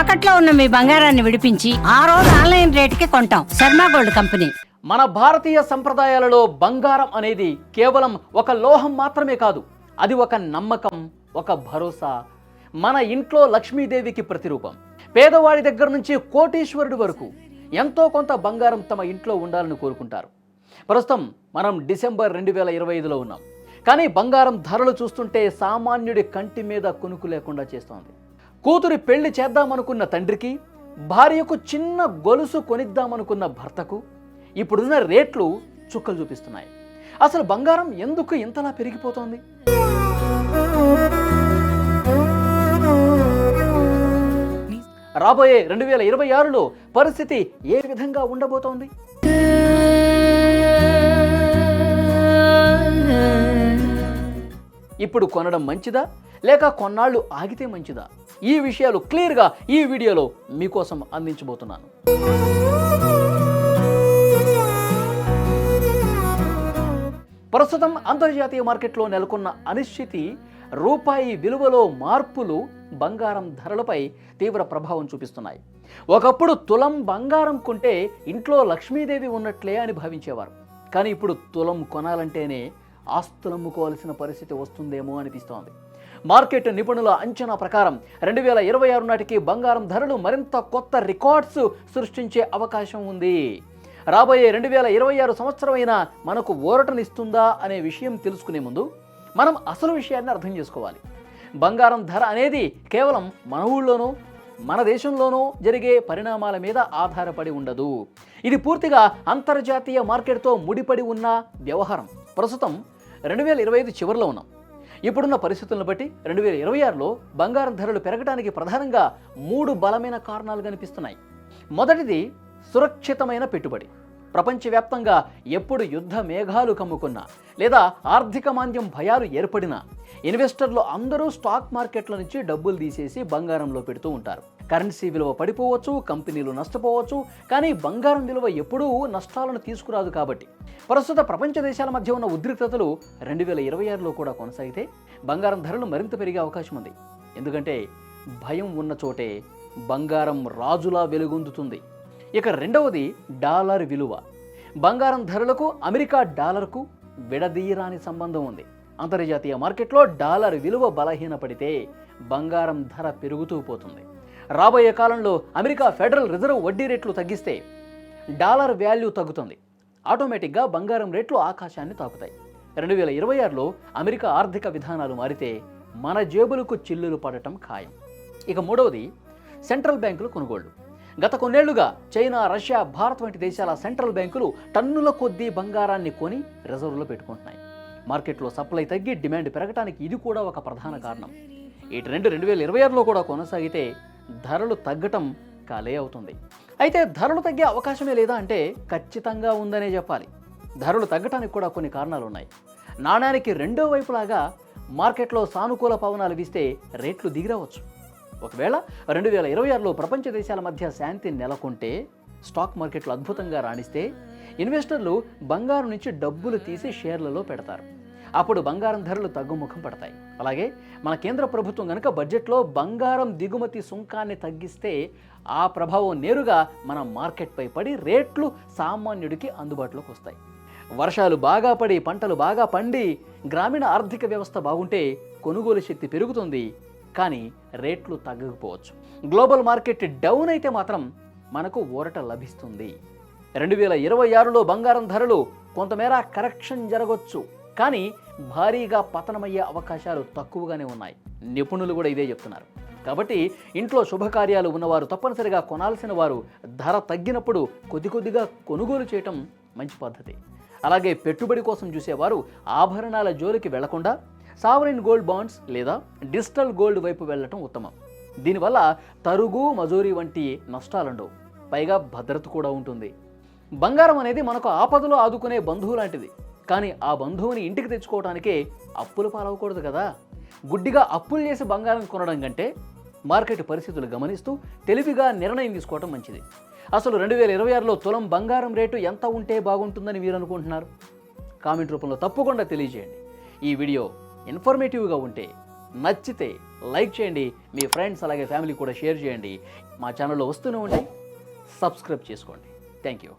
తాకట్లో ఉన్న మీ బంగారాన్ని విడిపించి ఆ రోజు ఆన్లైన్ రేటుకి కొంటాం. Sharma gold company. మన భారతీయ సంప్రదాయాలలో బంగారం అనేది కేవలం ఒక లోహం మాత్రమే కాదు, అది ఒక నమ్మకం, ఒక భరోసా, మన ఇంట్లో లక్ష్మీదేవికి ప్రతిరూపం. పేదవాడి దగ్గర నుంచి కోటీశ్వరుడి వరకు ఎంతో కొంత బంగారం తమ ఇంట్లో ఉండాలని కోరుకుంటారు. ప్రస్తుతం మనం డిసెంబర్ 2025లో ఉన్నాం. కానీ బంగారం ధరలు చూస్తుంటే సామాన్యుడి కంటి మీద కునుకు లేకుండా చేస్తోంది. కూతురి పెళ్లి చేద్దామనుకున్న తండ్రికి, భార్యకు చిన్న గొలుసు కొనిద్దామనుకున్న భర్తకు ఇప్పుడున్న రేట్లు చుక్కలు చూపిస్తున్నాయి. అసలు బంగారం ఎందుకు ఇంతలా పెరిగిపోతోంది? రాబోయే 2026లో పరిస్థితి ఏ విధంగా ఉండబోతోంది? ఇప్పుడు కొనడం మంచిదా లేక కొన్నాళ్ళు ఆగితే మంచిదా? ఈ విషయాలు క్లియర్గా ఈ వీడియోలో మీకోసం అందించబోతున్నాను. ప్రస్తుతం అంతర్జాతీయ మార్కెట్లో నెలకొన్న అనిశ్చితి, రూపాయి విలువలో మార్పులు బంగారం ధరలపై తీవ్ర ప్రభావం చూపిస్తున్నాయి. ఒకప్పుడు తులం బంగారం కొంటే ఇంట్లో లక్ష్మీదేవి ఉన్నట్లే అని భావించేవారు. కానీ ఇప్పుడు తులం కొనాలంటేనే ఆస్తులమ్ముకోవాల్సిన పరిస్థితి వస్తుందేమో అనిపిస్తోంది. మార్కెట్ నిపుణుల అంచనా ప్రకారం 2026 నాటికి బంగారం ధరలు మరింత కొత్త రికార్డ్స్ సృష్టించే అవకాశం ఉంది. రాబోయే 2026 సంవత్సరం అయినా మనకు ఊరటనిస్తుందా అనే విషయం తెలుసుకునే ముందు మనం అసలు విషయాన్ని అర్థం చేసుకోవాలి. బంగారం ధర అనేది కేవలం మన ఊళ్ళోనూ మన దేశంలోనూ జరిగే పరిణామాల మీద ఆధారపడి ఉండదు. ఇది పూర్తిగా అంతర్జాతీయ మార్కెట్తో ముడిపడి ఉన్న వ్యవహారం. ప్రస్తుతం 2025 చివరిలో ఉన్నాం. ఇప్పుడున్న పరిస్థితులను బట్టి 2026లో బంగారం ధరలు పెరగడానికి ప్రధానంగా 3 బలమైన కారణాలు కనిపిస్తున్నాయి. మొదటిది సురక్షితమైన పెట్టుబడి. ప్రపంచవ్యాప్తంగా ఎప్పుడు యుద్ధ మేఘాలు కమ్ముకున్నా లేదా ఆర్థిక మాంద్యం భయాలు ఏర్పడినా ఇన్వెస్టర్లు అందరూ స్టాక్ మార్కెట్ల నుంచి డబ్బులు తీసేసి బంగారంలో పెడుతూ ఉంటారు. కరెన్సీ విలువ పడిపోవచ్చు, కంపెనీలు నష్టపోవచ్చు, కానీ బంగారం విలువ ఎప్పుడూ నష్టాలను తీసుకురాదు. కాబట్టి ప్రస్తుత ప్రపంచ దేశాల మధ్య ఉన్న ఉద్రిక్తతలు 2026లో కూడా కొనసాగితే బంగారం ధరలు మరింత పెరిగే అవకాశం ఉంది. ఎందుకంటే భయం ఉన్న చోటే బంగారం రాజులా వెలుగొందుతుంది. ఇక రెండవది డాలర్ విలువ. బంగారం ధరలకు అమెరికా డాలర్కు విడదీయరాని సంబంధం ఉంది. అంతర్జాతీయ మార్కెట్లో డాలర్ విలువ బలహీనపడితే బంగారం ధర పెరుగుతూ పోతుంది. రాబోయే కాలంలో అమెరికా ఫెడరల్ రిజర్వ్ వడ్డీ రేట్లు తగ్గిస్తే డాలర్ వాల్యూ తగ్గుతుంది. ఆటోమేటిక్గా బంగారం రేట్లు ఆకాశాన్ని తాకుతాయి. 2026లో అమెరికా ఆర్థిక విధానాలు మారితే మన జేబులకు చిల్లులు పడటం ఖాయం. ఇక మూడవది సెంట్రల్ బ్యాంకుల కొనుగోళ్లు. గత కొన్నేళ్లుగా చైనా, రష్యా, భారత్ వంటి దేశాల సెంట్రల్ బ్యాంకులు టన్నుల కొద్దీ బంగారాన్ని కొని రిజర్వులో పెట్టుకుంటున్నాయి. మార్కెట్లో సప్లై తగ్గి డిమాండ్ పెరగడానికి ఇది కూడా ఒక ప్రధాన కారణం. ఈ ట్రెండ్ 2026లో కూడా కొనసాగితే ధరలు తగ్గటం కాలే అవుతుంది. అయితే ధరలు తగ్గే అవకాశమే లేదా అంటే ఖచ్చితంగా ఉందనే చెప్పాలి. ధరలు తగ్గటానికి కూడా కొన్ని కారణాలు ఉన్నాయి. నాణ్యానికి రెండో వైపులాగా మార్కెట్లో సానుకూల పవనాలు వీస్తే రేట్లు దిగిరావచ్చు. ఒకవేళ 2026లో ప్రపంచ దేశాల మధ్య శాంతి నెలకొంటే, స్టాక్ మార్కెట్లు అద్భుతంగా రాణిస్తే ఇన్వెస్టర్లు బంగారం నుంచి డబ్బులు తీసి షేర్లలో పెడతారు. అప్పుడు బంగారం ధరలు తగ్గుముఖం పడతాయి. అలాగే మన కేంద్ర ప్రభుత్వం కనుక బడ్జెట్లో బంగారం దిగుమతి సుంకాన్ని తగ్గిస్తే ఆ ప్రభావం నేరుగా మన మార్కెట్పై పడి రేట్లు సామాన్యుడికి అందుబాటులోకి వస్తాయి. వర్షాలు బాగా పడి పంటలు బాగా పండి గ్రామీణ ఆర్థిక వ్యవస్థ బాగుంటే కొనుగోలు శక్తి పెరుగుతుంది, కానీ రేట్లు తగ్గకపోవచ్చు. గ్లోబల్ మార్కెట్ డౌన్ అయితే మాత్రం మనకు ఊరట లభిస్తుంది. 2026లో బంగారం ధరలు కొంతమేర కరెక్షన్ జరగవచ్చు, కానీ భారీగా పతనమయ్యే అవకాశాలు తక్కువగానే ఉన్నాయి. నిపుణులు కూడా ఇదే చెప్తున్నారు. కాబట్టి ఇంట్లో శుభకార్యాలు ఉన్నవారు తప్పనిసరిగా కొనాల్సిన వారు ధర తగ్గినప్పుడు కొద్దిగా కొనుగోలు చేయటం మంచి పద్ధతి. అలాగే పెట్టుబడి కోసం చూసేవారు ఆభరణాల జోలికి వెళ్లకుండా సావరిన్ గోల్డ్ బాండ్స్ లేదా డిజిటల్ గోల్డ్ వైపు వెళ్ళటం ఉత్తమం. దీనివల్ల తరుగు, మజూరీ వంటి నష్టాలుండవు, పైగా భద్రత కూడా ఉంటుంది. బంగారం అనేది మనకు ఆపదలో ఆదుకునే బంధువు లాంటిది. కానీ ఆ బంధువుని ఇంటికి తెచ్చుకోవడానికే అప్పులు పాలవకూడదు కదా. గుడ్డిగా అప్పులు చేసి బంగారం కొనడం కంటే మార్కెట్ పరిస్థితులు గమనిస్తూ తెలివిగా నిర్ణయం తీసుకోవడం మంచిది. అసలు 2026లో తులం బంగారం రేటు ఎంత ఉంటే బాగుంటుందని మీరు అనుకుంటున్నారు? కామెంట్ రూపంలో తప్పకుండా తెలియజేయండి. ఈ వీడియో ఇన్ఫర్మేటివ్గా ఉంటే నచ్చితే లైక్ చేయండి, మీ ఫ్రెండ్స్ అలాగే ఫ్యామిలీ కూడా షేర్ చేయండి. మా ఛానల్లో వస్తూనే ఉండి సబ్స్క్రైబ్ చేసుకోండి. Thank you.